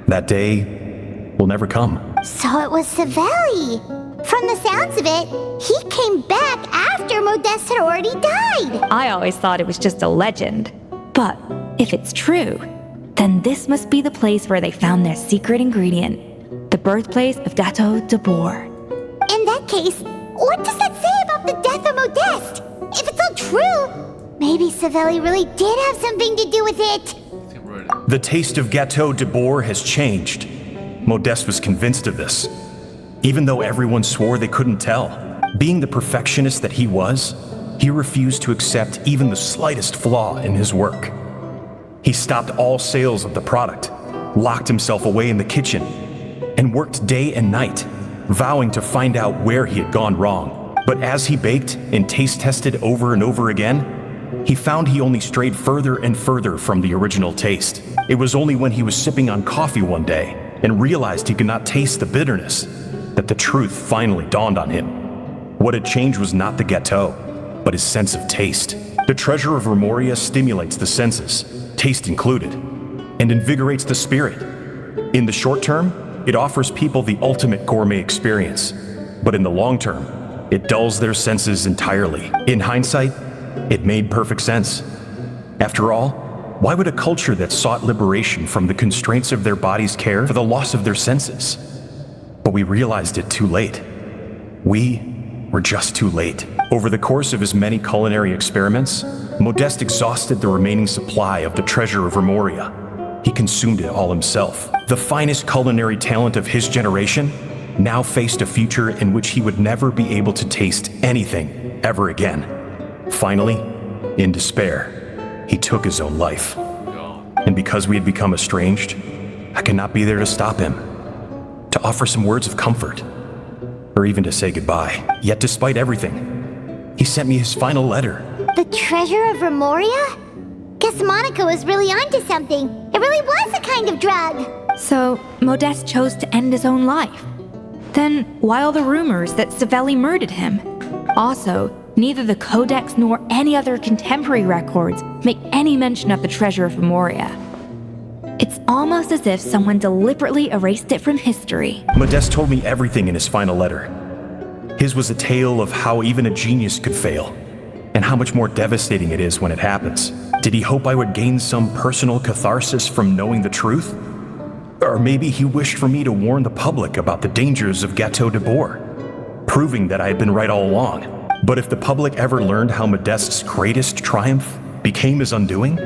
That day will never come. So it was Savelli. From the sounds of it, he came back after Modeste had already died. I always thought it was just a legend. But if it's true, then this must be the place where they found their secret ingredient, the birthplace of Gateau de Bourg. In that case, what does that say about the death of Modeste? If it's all true, maybe Savelli really did have something to do with it. The taste of Gateau de Bourg has changed. Modeste was convinced of this, even though everyone swore they couldn't tell. Being the perfectionist that he was, he refused to accept even the slightest flaw in his work. He stopped all sales of the product, locked himself away in the kitchen, and worked day and night, vowing to find out where he had gone wrong. But as he baked and taste tested over and over again, he found he only strayed further and further from the original taste. It was only when he was sipping on coffee one day and realized he could not taste the bitterness that the truth finally dawned on him. What had changed was not the gâteau, but his sense of taste. The treasure of Remoria stimulates the senses, taste included, and invigorates the spirit. In the short term, it offers people the ultimate gourmet experience, but in the long term, it dulls their senses entirely. In hindsight, it made perfect sense. After all, why would a culture that sought liberation from the constraints of their bodies care for the loss of their senses? But we realized it too late. We were just too late. Over the course of his many culinary experiments, Modeste exhausted the remaining supply of the treasure of Remoria. He consumed it all himself. The finest culinary talent of his generation now faced a future in which he would never be able to taste anything ever again. Finally, in despair, he took his own life. And because we had become estranged, I could not be there to stop him, to offer some words of comfort, or even to say goodbye. Yet despite everything, he sent me his final letter. The treasure of Remoria? Guess Monica was really onto something. It really was a kind of drug. So Modeste chose to end his own life. Then why all the rumors that Savelli murdered him? Also, neither the Codex nor any other contemporary records make any mention of the treasure of Remoria. It's almost as if someone deliberately erased it from history. Modeste told me everything in his final letter. His was a tale of how even a genius could fail, and how much more devastating it is when it happens. Did he hope I would gain some personal catharsis from knowing the truth? Or maybe he wished for me to warn the public about the dangers of Gateau de Bourg, proving that I had been right all along. But if the public ever learned how Modeste's greatest triumph became his undoing,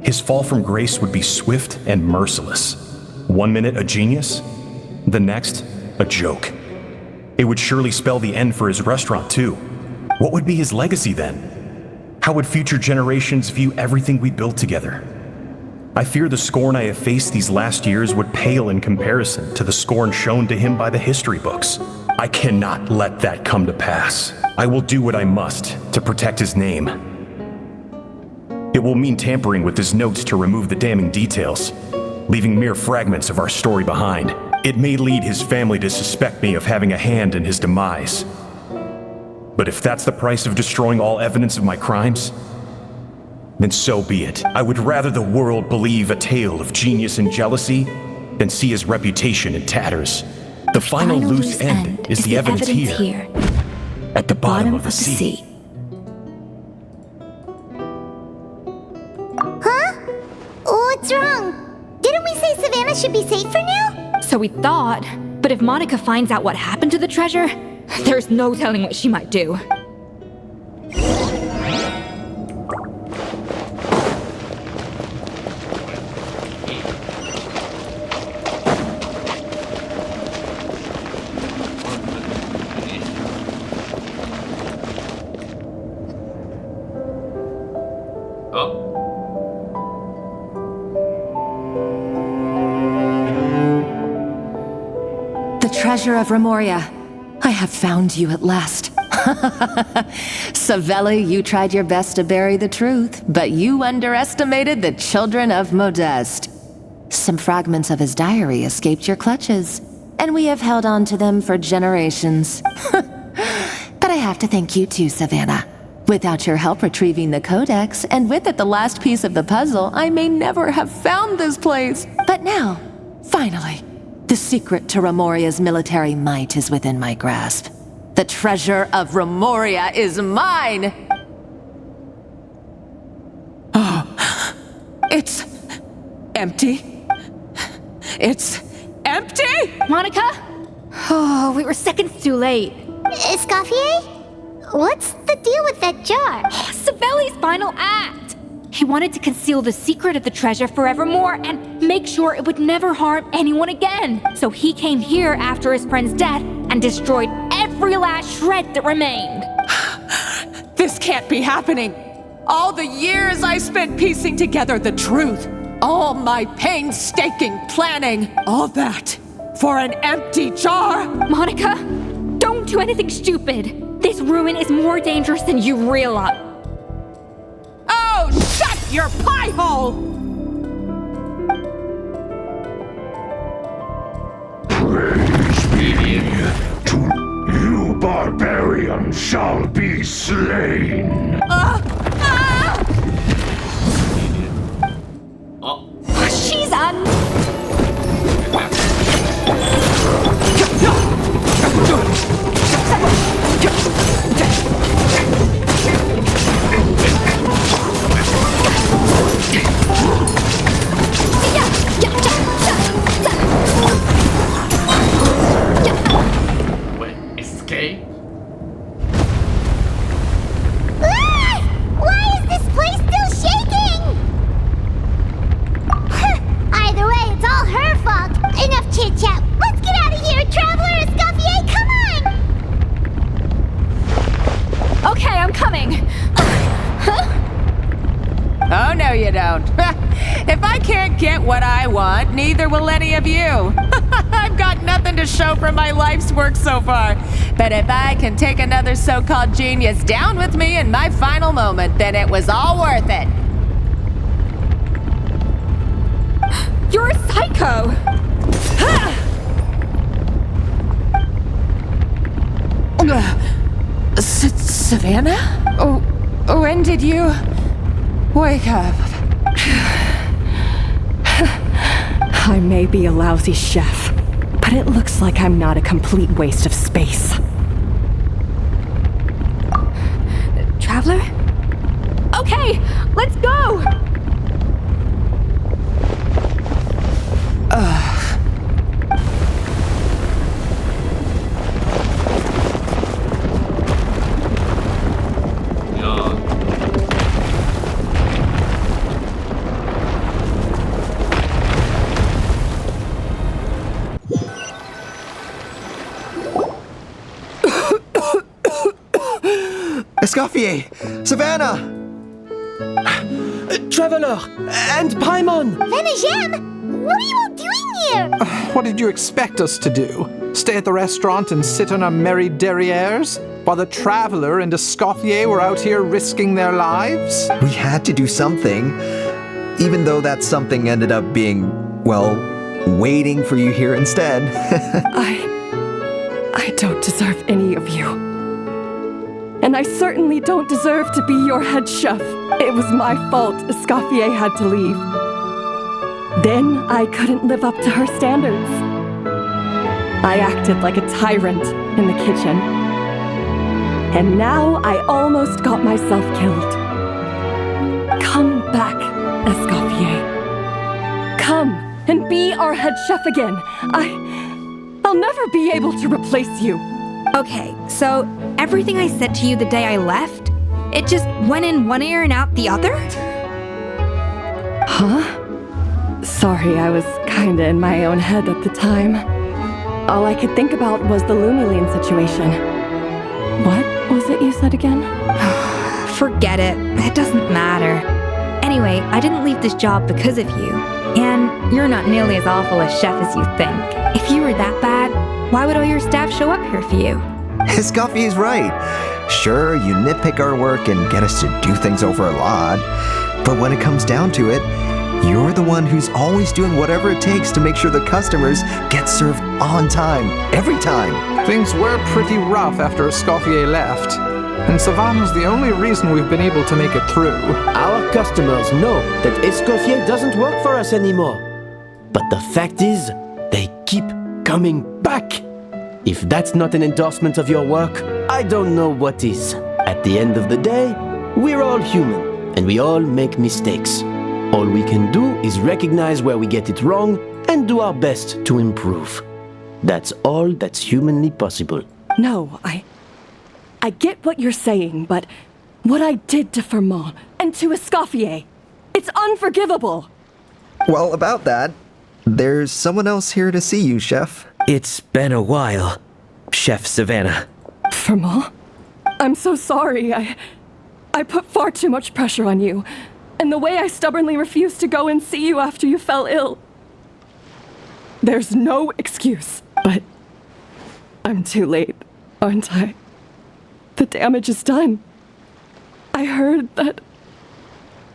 his fall from grace would be swift and merciless. One minute a genius, the next a joke. It would surely spell the end for his restaurant too. What would be his legacy then? How would future generations view everything we built together? I fear the scorn I have faced these last years would pale in comparison to the scorn shown to him by the history books. I cannot let that come to pass. I will do what I must to protect his name. It will mean tampering with his notes to remove the damning details, leaving mere fragments of our story behind. It may lead his family to suspect me of having a hand in his demise. But if that's the price of destroying all evidence of my crimes, then so be it. I would rather the world believe a tale of genius and jealousy than see his reputation in tatters. The final loose end is the evidence here, at the bottom of the sea. Huh? What's wrong? Didn't we say Savannah should be safe for now? So we thought, but if Monica finds out what happened to the treasure, there's no telling what she might do. The treasure of Remoria. I have found you at last. Savelli, you tried your best to bury the truth, but you underestimated the children of Modeste. Some fragments of his diary escaped your clutches, and we have held on to them for generations. But I have to thank you too, Savannah. Without your help retrieving the Codex, and with it the last piece of the puzzle, I may never have found this place. But now, Finally, the secret to Remoria's military might is within my grasp. The treasure of Remoria is mine! Oh, it's empty. It's empty! Monica? Oh, we were seconds too late. Escoffier? What's the deal with that jar? Savelli's final act! He wanted to conceal the secret of the treasure forevermore and make sure it would never harm anyone again. So he came here after his friend's death and destroyed every last shred that remained. This can't be happening. All the years I spent piecing together the truth, all my painstaking planning, all that for an empty jar. Monica, don't do anything stupid. This ruin is more dangerous than you realize. Oh, shut your pie hole! Praise be to you, barbarian shall be slain. She's un... Wait, escape? Why is this place still shaking? Either way, it's all her fault. Enough chit-chat. Let's get out of here, Traveler Escoffier, come on! Okay, I'm coming. Oh, no you don't. If I can't get what I want, neither will any of you. I've got nothing to show for my life's work so far. But if I can take another so-called genius down with me in my final moment, then it was all worth it. You're a psycho. Savannah? Oh, when did you wake up? I may be a lousy chef, but it looks like I'm not a complete waste of space. Traveler? Okay, let's go! Escoffier! Savannah! Traveler! And Paimon! Venejem, what are you all doing here? What did you expect us to do? Stay at the restaurant and sit on our merry derrieres? While the Traveler and Escoffier were out here risking their lives? We had to do something, even though that something ended up being, well, waiting for you here instead. I don't deserve any of you. And I certainly don't deserve to be your head chef. It was my fault Escoffier had to leave. Then I couldn't live up to her standards. I acted like a tyrant in the kitchen. And now I almost got myself killed. Come back, Escoffier. Come and be our head chef again. I'll never be able to replace you. Okay, so everything I said to you the day I left, it just went in one ear and out the other? Huh? Sorry, I was kinda in my own head at the time. All I could think about was the Lumiline situation. What was it you said again? Forget it. It doesn't matter. Anyway, I didn't leave this job because of you. And you're not nearly as awful a chef as you think. If you were that bad, why would all your staff show up here for you? Escoffier's right. Sure, you nitpick our work and get us to do things over a lot. But when it comes down to it, you're the one who's always doing whatever it takes to make sure the customers get served on time, every time. Things were pretty rough after Escoffier left. And Savannah's the only reason we've been able to make it through. Our customers know that Escoffier doesn't work for us anymore. But the fact is, they keep coming back. If that's not an endorsement of your work, I don't know what is. At the end of the day, we're all human, and we all make mistakes. All we can do is recognize where we get it wrong and do our best to improve. That's all that's humanly possible. No, I get what you're saying, but what I did to Firmin and to Escoffier, it's unforgivable. Well, about that, there's someone else here to see you, Chef. It's been a while, Chef Savannah. Firmin? I'm so sorry. I put far too much pressure on you. And the way I stubbornly refused to go and see you after you fell ill. There's no excuse, but I'm too late, aren't I? The damage is done. I heard that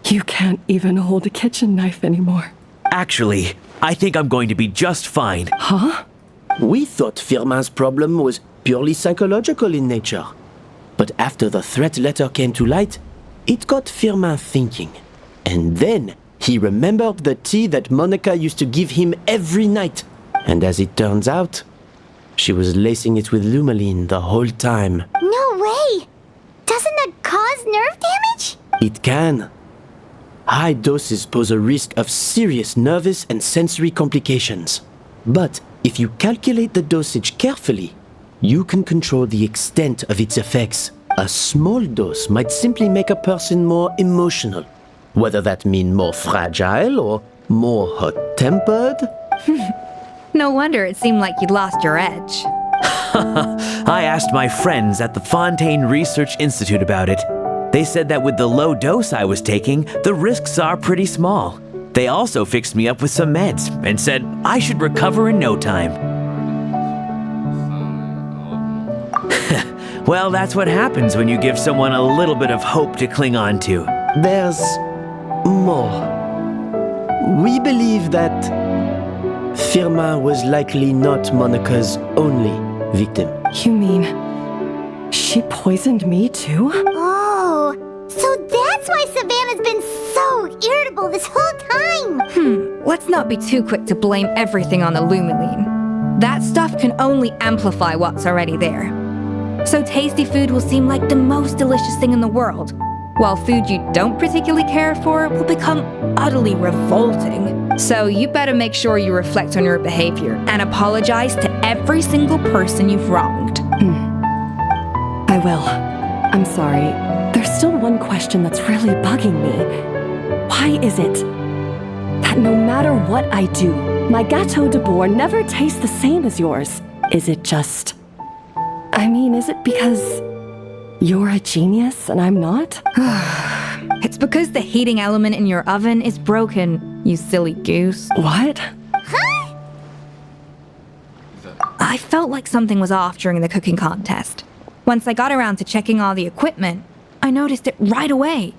you can't even hold a kitchen knife anymore. Actually, I think I'm going to be just fine. Huh? We thought Firmin's problem was purely psychological in nature. But after the threat letter came to light, it got Firmin thinking. And then he remembered the tea that Monica used to give him every night. And as it turns out, she was lacing it with Lumaline the whole time. No way! Doesn't that cause nerve damage? It can. High doses pose a risk of serious nervous and sensory complications. But if you calculate the dosage carefully, you can control the extent of its effects. A small dose might simply make a person more emotional. Whether that means more fragile or more hot-tempered? No wonder it seemed like you'd lost your edge. I asked my friends at the Fontaine Research Institute about it. They said that with the low dose I was taking, the risks are pretty small. They also fixed me up with some meds and said I should recover in no time. Well, that's what happens when you give someone a little bit of hope to cling on to. There's more. We believe that Firmin was likely not Monica's only victim. You mean she poisoned me too? Oh, so that's why Savannah's been so irritable this whole time. Let's not be too quick to blame everything on the Lumaline. That stuff can only amplify what's already there. So tasty food will seem like the most delicious thing in the world, while food you don't particularly care for will become utterly revolting. So you better make sure you reflect on your behavior and apologize to every single person you've wronged. I will. I'm sorry. There's still one question that's really bugging me. Why is it that no matter what I do, my Gâteau de Bourg never tastes the same as yours? Is it just... is it because you're a genius and I'm not? It's because the heating element in your oven is broken, you silly goose. What? I felt like something was off during the cooking contest. Once I got around to checking all the equipment, I noticed it right away.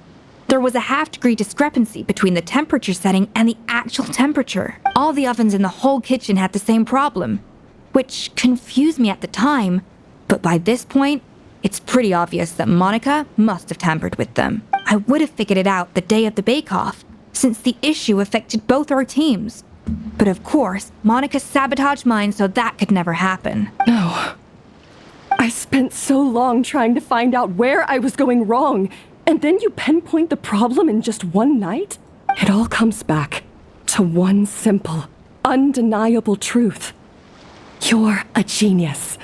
There was a half-degree discrepancy between the temperature setting and the actual temperature. All the ovens in the whole kitchen had the same problem, which confused me at the time, but by this point, it's pretty obvious that Monica must have tampered with them. I would have figured it out the day of the bake-off, since the issue affected both our teams. But of course, Monica sabotaged mine so that could never happen. No. I spent so long trying to find out where I was going wrong, and then you pinpoint the problem in just one night? It all comes back to one simple, undeniable truth. You're a genius.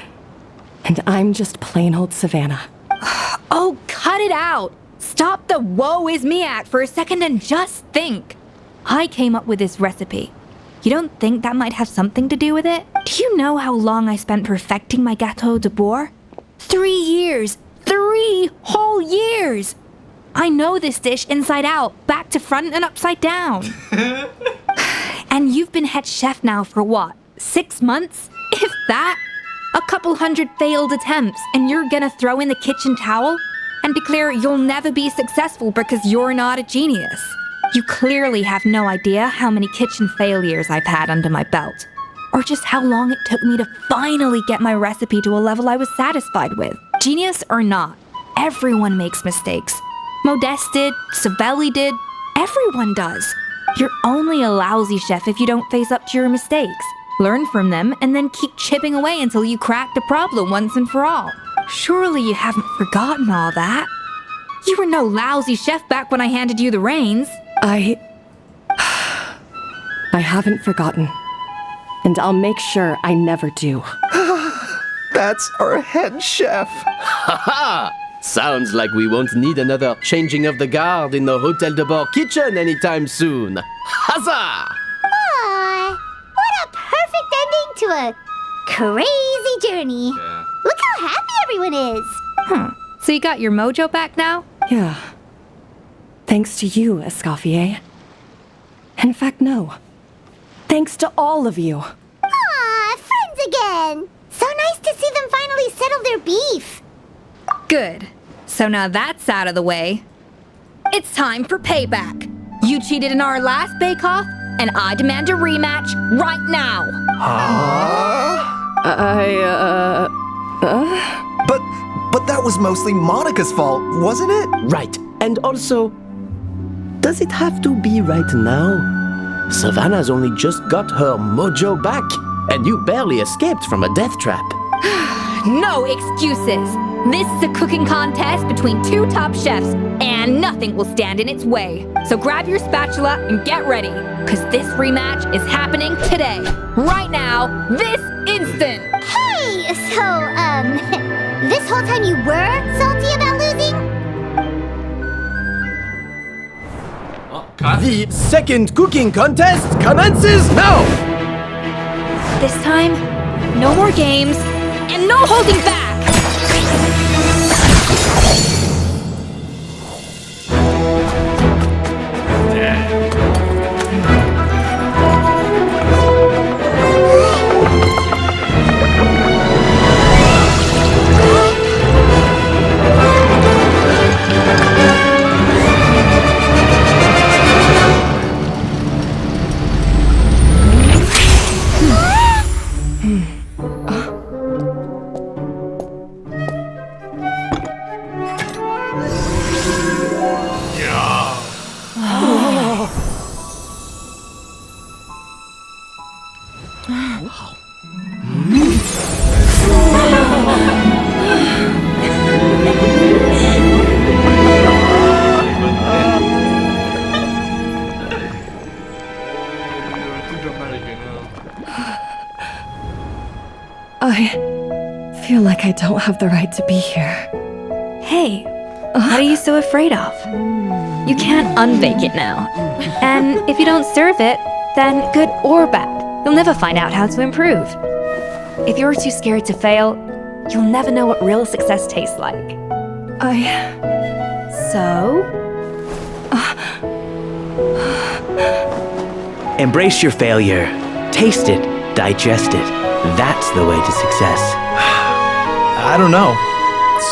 And I'm just plain old Savannah. Oh, cut it out! Stop the woe is me act for a second and just think. I came up with this recipe. You don't think that might have something to do with it? Do you know how long I spent perfecting my Gâteau de Bourg? 3 years! 3 whole years! I know this dish inside out, back to front and upside down. And you've been head chef now for what, 6 months? If that? A couple hundred failed attempts, and you're gonna throw in the kitchen towel and declare you'll never be successful because you're not a genius. You clearly have no idea how many kitchen failures I've had under my belt, or just how long it took me to finally get my recipe to a level I was satisfied with. Genius or not, everyone makes mistakes. Modeste did, Savelli did, everyone does. You're only a lousy chef if you don't face up to your mistakes, learn from them, and then keep chipping away until you crack the problem once and for all. Surely you haven't forgotten all that. You were no lousy chef back when I handed you the reins. I haven't forgotten. And I'll make sure I never do. That's our head chef. Haha! Sounds like we won't need another changing of the guard in the Hotel de Bord kitchen anytime soon. Huzzah! Aw, what a perfect ending to a crazy journey. Look how happy everyone is. So you got your mojo back now? Yeah. Thanks to you, Escoffier. In fact, no. Thanks to all of you. Aw, friends again. So nice to see them finally settle their beef. Good. So now that's out of the way. It's time for payback. You cheated in our last bake-off, and I demand a rematch right now. But that was mostly Monica's fault, wasn't it? Right. And also, does it have to be right now? Savannah's only just got her mojo back, and you barely escaped from a death trap. No excuses. This is a cooking contest between two top chefs, and nothing will stand in its way. So grab your spatula and get ready, because this rematch is happening today. Right now, this instant. Hey, so, this whole time you were salty about losing? The second cooking contest commences now! This time, no more games, and no holding back! I feel like I don't have the right to be here. Hey, what are you so afraid of? You can't unbake it now. And if you don't serve it, then good or bad, you'll never find out how to improve. If you're too scared to fail, you'll never know what real success tastes like. So? Embrace your failure. Taste it. Digest it. That's the way to success. I don't know.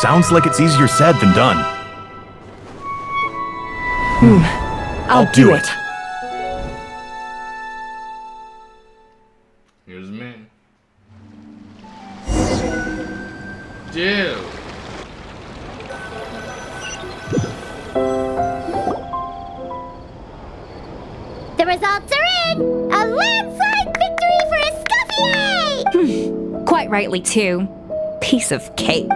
Sounds like it's easier said than done. I'll do it. Here's me. Dude. The results are in! A landslide victory for Escoffier! Quite rightly, too. Piece of cake.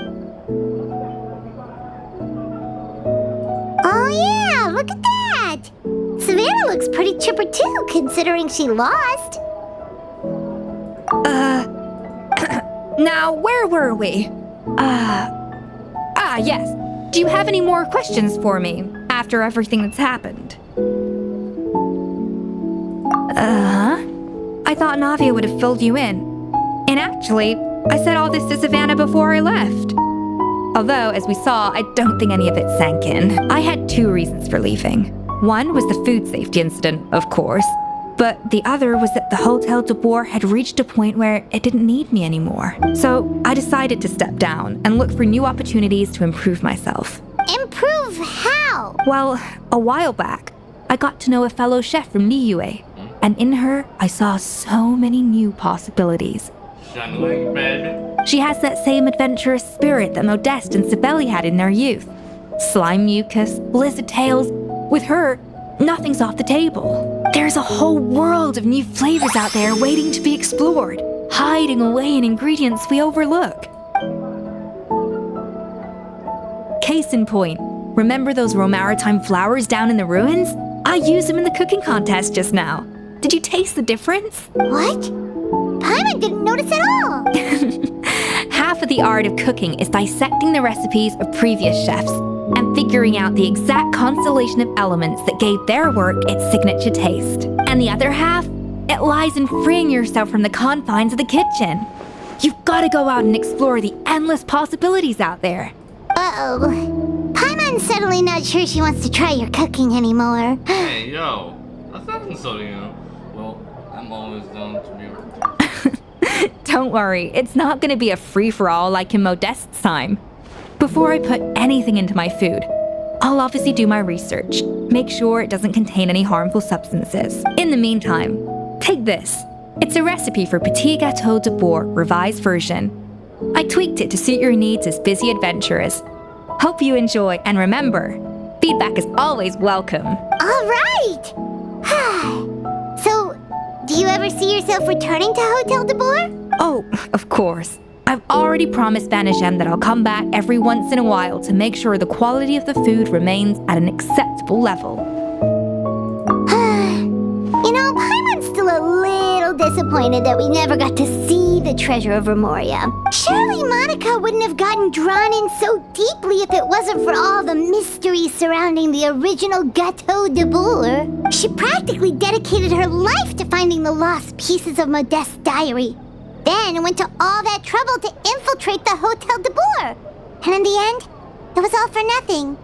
Oh yeah, look at that! Savannah looks pretty chipper too, considering she lost. Now, where were we? Yes. Do you have any more questions for me after everything that's happened? I thought Navia would have filled you in. And actually, I said all this to Savannah before I left. Although, as we saw, I don't think any of it sank in. I had two reasons for leaving. One was the food safety incident, of course. But the other was that the Hotel de Bord had reached a point where it didn't need me anymore. So I decided to step down and look for new opportunities to improve myself. Improve how? Well, a while back, I got to know a fellow chef from Niue. And in her, I saw so many new possibilities. Shine like baby. She has that same adventurous spirit that Modeste and Sibeli had in their youth. Slime mucus, lizard tails. With her, nothing's off the table. There's a whole world of new flavors out there waiting to be explored, hiding away in ingredients we overlook. Case in point, remember those Romaritime flowers down in the ruins? I used them in the cooking contest just now. Did you taste the difference? What? Paimon didn't notice at all. Half of the art of cooking is dissecting the recipes of previous chefs and figuring out the exact constellation of elements that gave their work its signature taste. And the other half, it lies in freeing yourself from the confines of the kitchen. You've got to go out and explore the endless possibilities out there. Uh-oh. Paimon's suddenly not sure she wants to try your cooking anymore. Hey, yo. That's not insulting you. Well, I'm always down to be right. Don't worry, it's not going to be a free-for-all like in Modeste's time. Before I put anything into my food, I'll obviously do my research, make sure it doesn't contain any harmful substances. In the meantime, take this. It's a recipe for Petit Gâteau de Bourg revised version. I tweaked it to suit your needs as busy adventurers. Hope you enjoy, and remember, feedback is always welcome. All right! So, do you ever see yourself returning to Hotel de Bourg? Oh, of course. I've already promised Banishem that I'll come back every once in a while to make sure the quality of the food remains at an acceptable level. You know, Paimon's still a little disappointed that we never got to see the treasure of Remoria. Surely Monica wouldn't have gotten drawn in so deeply if it wasn't for all the mystery surrounding the original Gâteau de Bourg. She practically dedicated her life to finding the lost pieces of Modeste's diary. Then went to all that trouble to infiltrate the Hotel de Bourg. And in the end, it was all for nothing.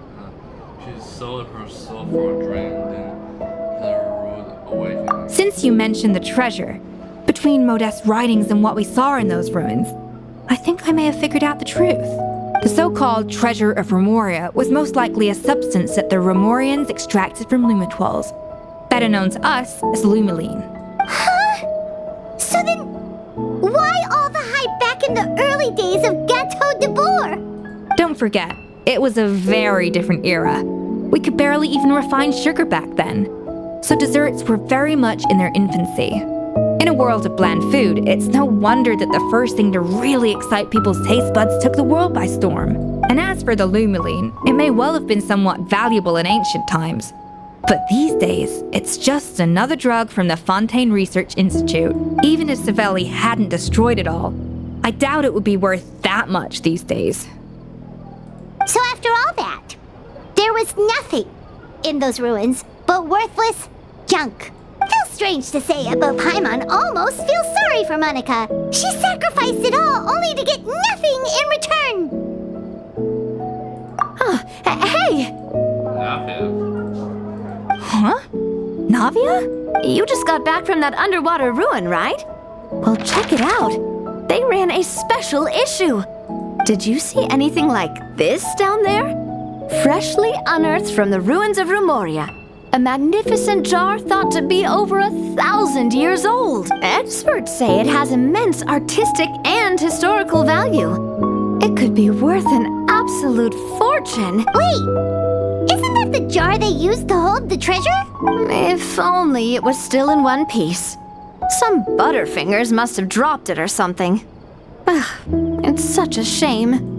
She sold her soul for a drink, then had her rude awakening. Since you mentioned the treasure, between Modeste's writings and what we saw in those ruins, I think I may have figured out the truth. The so-called treasure of Remoria was most likely a substance that the Remorians extracted from lumitoids, better known to us as lumiline. Huh? So then, why all the hype back in the early days of Gâteau de Bourg? Don't forget, it was a very different era. We could barely even refine sugar back then, so desserts were very much in their infancy. In a world of bland food, it's no wonder that the first thing to really excite people's taste buds took the world by storm. And as for the lumiline, it may well have been somewhat valuable in ancient times. But these days, it's just another drug from the Fontaine Research Institute. Even if Savelli hadn't destroyed it all, I doubt it would be worth that much these days. So after all that, there was nothing in those ruins but worthless junk. Feels strange to say it, but Paimon almost feels sorry for Monica. She sacrificed it all only to get nothing in return. Hey! Navia. Huh? Navia? You just got back from that underwater ruin, right? Well, check it out. They ran a special issue. Did you see anything like this down there? Freshly unearthed from the ruins of Remoria. A magnificent jar thought to be over 1,000 years old. Experts say it has immense artistic and historical value. It could be worth an absolute fortune. Wait, isn't that the jar they used to hold the treasure? If only it was still in one piece. Some butterfingers must have dropped it or something. Ugh, it's such a shame.